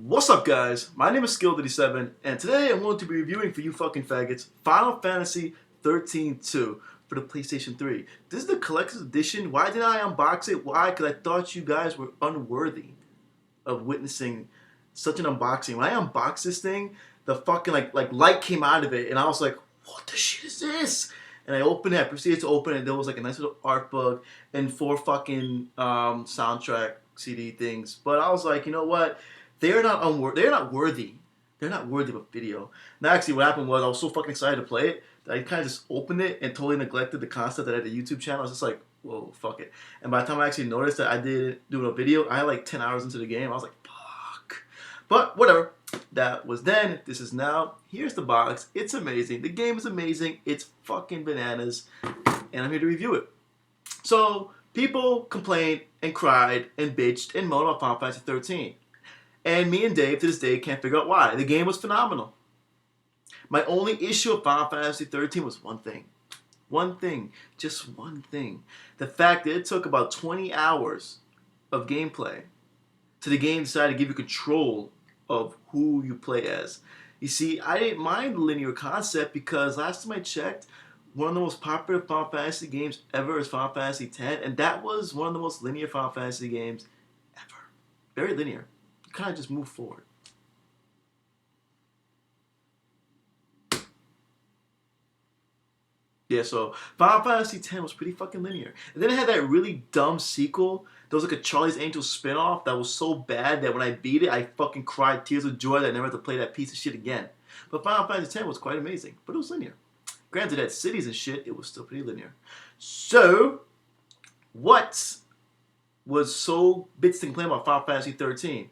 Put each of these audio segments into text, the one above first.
What's up, guys? My name is Skill37, and today I'm going to be reviewing for you fucking faggots Final Fantasy XIII-2 for the PlayStation 3. This is the collector's edition. Why did I unbox it? Why? Because I thought you guys were unworthy of witnessing such an unboxing. When I unboxed this thing, the fucking like light came out of it, and I was like, what the shit is this? And I opened it, I proceeded to open it, and there was like a nice little art book and 4 fucking soundtrack CD things. But I was like, you know what? They're not worthy. They're not worthy of a video. Now, actually, what happened was I was so fucking excited to play it that I kind of just opened it and totally neglected the concept that I had a YouTube channel. I was just like, whoa, fuck it. And by the time I actually noticed that I didn't do a video, I had like 10 hours into the game. I was like, fuck. But whatever. That was then. This is now. Here's the box. It's amazing. The game is amazing. It's fucking bananas. And I'm here to review it. So, people complained and cried and bitched and moaned about Final Fantasy 13. And me and Dave, to this day, can't figure out why. The game was phenomenal. My only issue with Final Fantasy XIII was one thing. One thing. Just one thing. The fact that it took about 20 hours of gameplay to the game decide to give you control of who you play as. You see, I didn't mind the linear concept because last time I checked, one of the most popular Final Fantasy games ever is Final Fantasy X, and that was one of the most linear Final Fantasy games ever. Very linear. Kind of just move forward. Yeah, so Final Fantasy X was pretty fucking linear. And then it had that really dumb sequel. There was like a Charlie's Angels spinoff that was so bad that when I beat it, I fucking cried tears of joy that I never had to play that piece of shit again. But Final Fantasy X was quite amazing, but it was linear. Granted, it had cities and shit, it was still pretty linear. So, what was so bits to complain about Final Fantasy 13?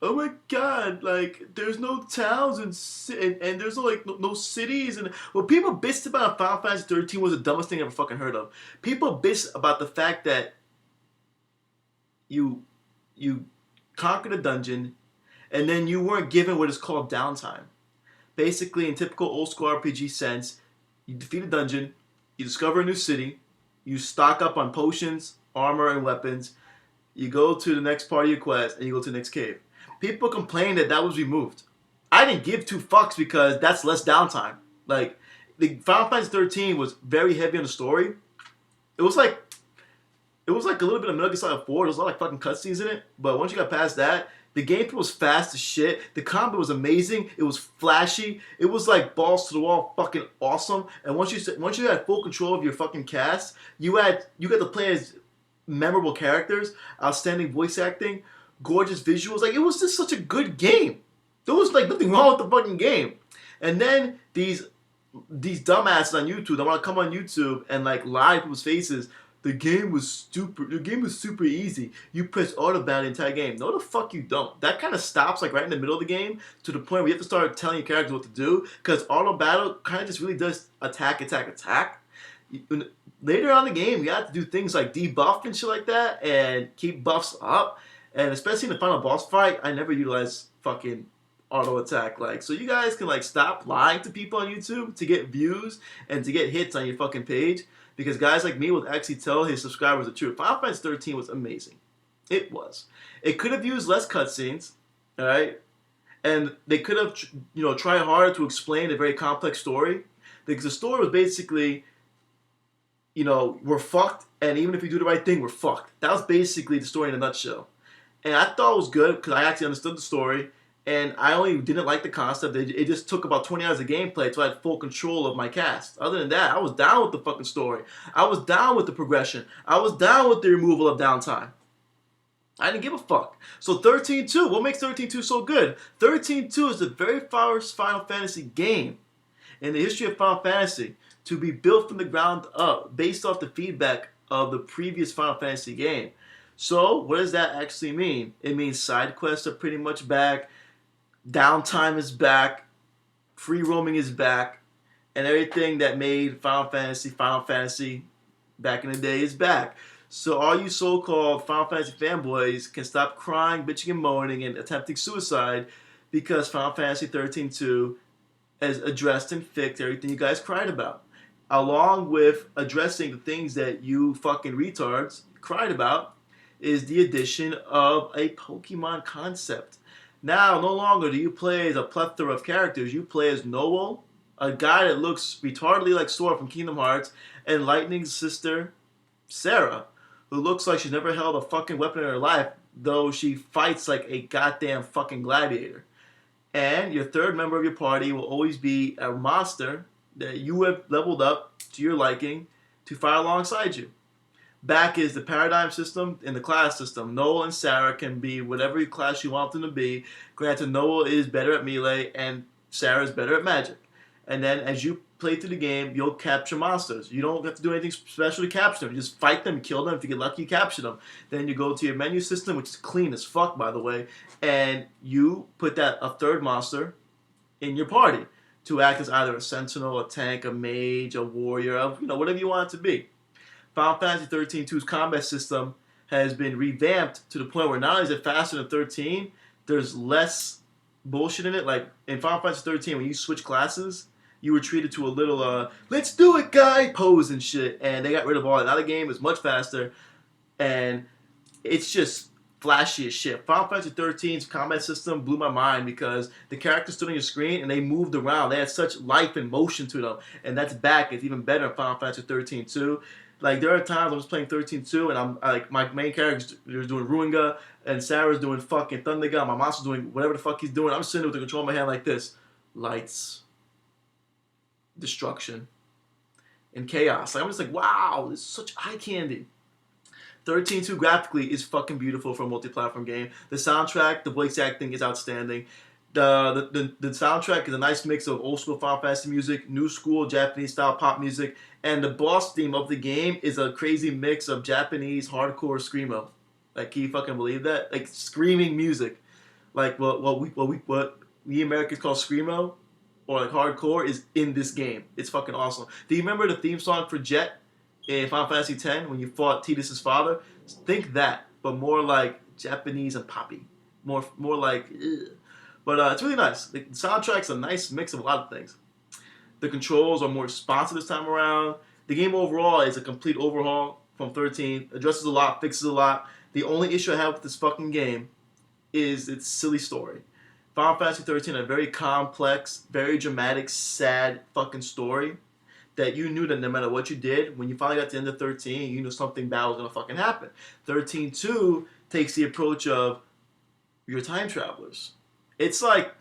Oh my god, like, there's no towns and there's no cities. And what people bitched about Final Fantasy 13 was the dumbest thing I ever fucking heard of. People bitched about the fact that you conquered a dungeon and then you weren't given what is called downtime. Basically, in typical old school RPG sense, you defeat a dungeon, you discover a new city, you stock up on potions, armor, and weapons, you go to the next part of your quest, and you go to the next cave. People complained that was removed. I didn't give 2 fucks because that's less downtime. Like, the Final Fantasy 13 was very heavy on the story. It was like a little bit of Metal Gear Solid 4. There was a lot of fucking cutscenes in it. But once you got past that, the gameplay was fast as shit. The combat was amazing. It was flashy. It was like balls to the wall, fucking awesome. And once you had full control of your fucking cast, you got to play as memorable characters, outstanding voice acting, gorgeous visuals. Like, it was just such a good game. There was like nothing wrong with the fucking game. And then these dumbasses on YouTube that want to come on YouTube and like lie to people's faces. The game was super easy. You press auto battle the entire game. No, the fuck you don't. That kind of stops like right in the middle of the game to the point where you have to start telling your characters what to do, because auto battle kind of just really does attack. Later on in the game, you have to do things like debuff and shit like that and keep buffs up. And especially in the final boss fight, I never utilize fucking auto attack. Like, so you guys can like stop lying to people on YouTube to get views and to get hits on your fucking page, because guys like me will actually tell his subscribers the truth. Final Fantasy 13 was amazing. It was. It could have used less cutscenes, all right, and they could have tried harder to explain a very complex story, because the story was basically, we're fucked, and even if we do the right thing, we're fucked. That was basically the story in a nutshell. And I thought it was good because I actually understood the story, and I only didn't like the concept. It just took about 20 hours of gameplay until I had full control of my cast. Other than that, I was down with the fucking story. I was down with the progression. I was down with the removal of downtime. I didn't give a fuck. So 13-2, what makes 13-2 so good? 13-2 is the very first Final Fantasy game in the history of Final Fantasy to be built from the ground up based off the feedback of the previous Final Fantasy game. So, what does that actually mean? It means side quests are pretty much back, downtime is back, free roaming is back, and everything that made Final Fantasy back in the day is back. So all you so-called Final Fantasy fanboys can stop crying, bitching, and moaning, and attempting suicide, because Final Fantasy 13-2 has addressed and fixed everything you guys cried about, along with addressing the things that you fucking retards cried about, is the addition of a Pokemon concept. Now, no longer do you play as a plethora of characters. You play as Noel, a guy that looks retardedly like Sora from Kingdom Hearts, and Lightning's sister, Sarah, who looks like she's never held a fucking weapon in her life, though she fights like a goddamn fucking gladiator. And your third member of your party will always be a monster that you have leveled up to your liking to fight alongside you. Back is the paradigm system and the class system. Noel and Sarah can be whatever class you want them to be. Granted, Noel is better at melee and Sarah is better at magic. And then as you play through the game, you'll capture monsters. You don't have to do anything special to capture them. You just fight them, kill them. If you get lucky, you capture them. Then you go to your menu system, which is clean as fuck, by the way, and you put that a third monster in your party to act as either a sentinel, a tank, a mage, a warrior, whatever you want it to be. Final Fantasy XIII-2's combat system has been revamped to the point where not only is it faster than 13, there's less bullshit in it. Like in Final Fantasy XIII, when you switch classes, you were treated to a little let's do it guy pose and shit, and they got rid of all that. Now the game is much faster and it's just flashy as shit. Final Fantasy XIII's combat system blew my mind because the characters stood on your screen and they moved around. They had such life and motion to them, and that's back. It's even better in Final Fantasy XIII too. Like there are times I'm just playing XIII-2 and I'm like my main character is doing Ruinga and Sarah's doing fucking Thunder Gun. My monster's doing whatever the fuck he's doing. I'm sitting there with the control in my hand like this. Lights, destruction, and chaos. Like, I'm just like, wow, this is such eye candy. XIII-2 graphically is fucking beautiful for a multi-platform game. The soundtrack, the voice acting is outstanding. The soundtrack is a nice mix of old school Final Fantasy music, new school Japanese style pop music, and the boss theme of the game is a crazy mix of Japanese hardcore screamo. Like, can you fucking believe that? Like screaming music, like what we Americans call screamo or like hardcore is in this game. It's fucking awesome. Do you remember the theme song for Jet in Final Fantasy X when you fought Tidus' father? Think that, but more like Japanese and poppy, more like. Ugh. But it's really nice. The soundtrack's a nice mix of a lot of things. The controls are more responsive this time around. The game overall is a complete overhaul from 13. Addresses a lot, fixes a lot. The only issue I have with this fucking game is its silly story. Final Fantasy XIII had a very complex, very dramatic, sad fucking story that you knew that no matter what you did, when you finally got to the end of 13, you knew something bad was going to fucking happen. 13-2 takes the approach of you're time travelers. It's like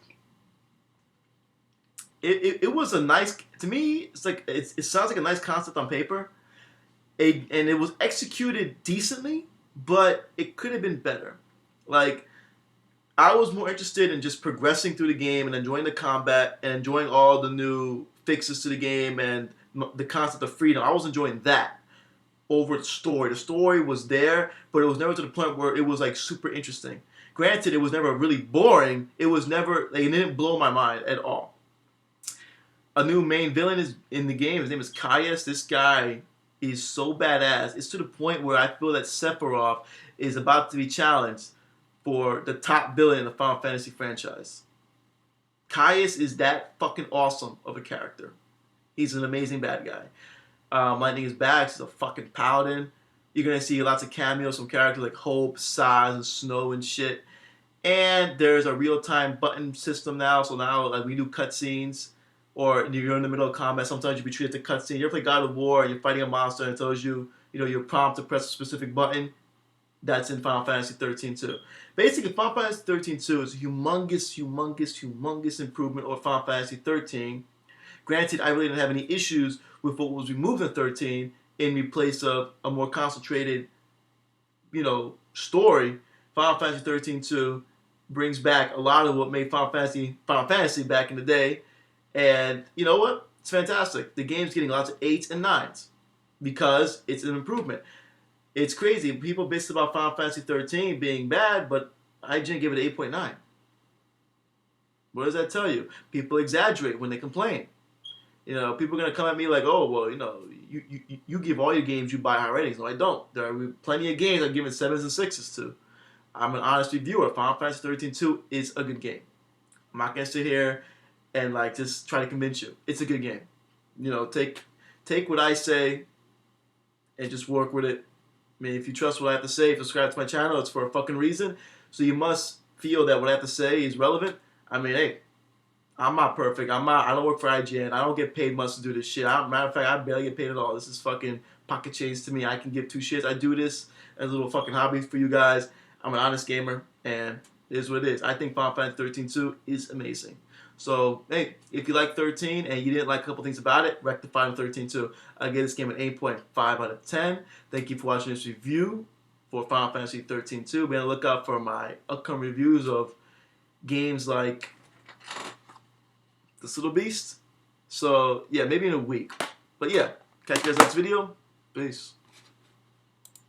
it was a nice, to me. It's like it sounds like a nice concept on paper, and it was executed decently, but it could have been better. Like I was more interested in just progressing through the game and enjoying the combat and enjoying all the new fixes to the game and the concept of freedom. I was enjoying that over the story. The story was there, but it was never to the point where it was like super interesting. Granted, it was never really boring. It was never, like, it didn't blow my mind at all. A new main villain is in the game. His name is Caius. This guy is so badass. It's to the point where I feel that Sephiroth is about to be challenged for the top villain in the Final Fantasy franchise. Caius is that fucking awesome of a character. He's an amazing bad guy. Lightning is back. He's a fucking paladin. You're going to see lots of cameos from characters like Hope, Saz, and Snow and shit. And there's a real-time button system now. So now like we do cutscenes, or you're in the middle of combat. Sometimes you be treated to cutscene. You ever play God of War and you're fighting a monster and it tells you, your prompt to press a specific button? That's in Final Fantasy XIII too. Basically, Final Fantasy XIII 2 is a humongous improvement over Final Fantasy XIII. Granted, I really didn't have any issues with what was removed in 13 in place of a more concentrated, story. Final Fantasy XIII 2 brings back a lot of what made Final Fantasy back in the day. And you know what? It's fantastic. The game's getting lots of 8s and 9s because it's an improvement. It's crazy. People bitch about Final Fantasy XIII being bad, but IGN gave it an 8.9. What does that tell you? People exaggerate when they complain. People are going to come at me like, oh, well, you give all your games you buy high ratings. No, I don't. There are plenty of games I've given 7s and 6s to. I'm an honest reviewer. Final Fantasy XIII 2 is a good game. I'm not going to sit here and just try to convince you. It's a good game. Take what I say and just work with it. I mean, if you trust what I have to say, subscribe to my channel. It's for a fucking reason. So you must feel that what I have to say is relevant, I mean, hey, I'm not perfect. I don't work for IGN. I don't get paid much to do this shit. Matter of fact, I barely get paid at all. This is fucking pocket change to me. I can give two shits. I do this as a little fucking hobby for you guys. I'm an honest gamer, and it is what it is. I think Final Fantasy 13-2 is amazing. So, hey, if you like 13 and you didn't like a couple things about it, rectify on 13-2. I give this game an 8.5 out of 10. Thank you for watching this review for Final Fantasy 13-2. Be on the lookout for my upcoming reviews of games like this little beast. So, yeah, maybe in a week. But yeah, catch you guys next video. Peace.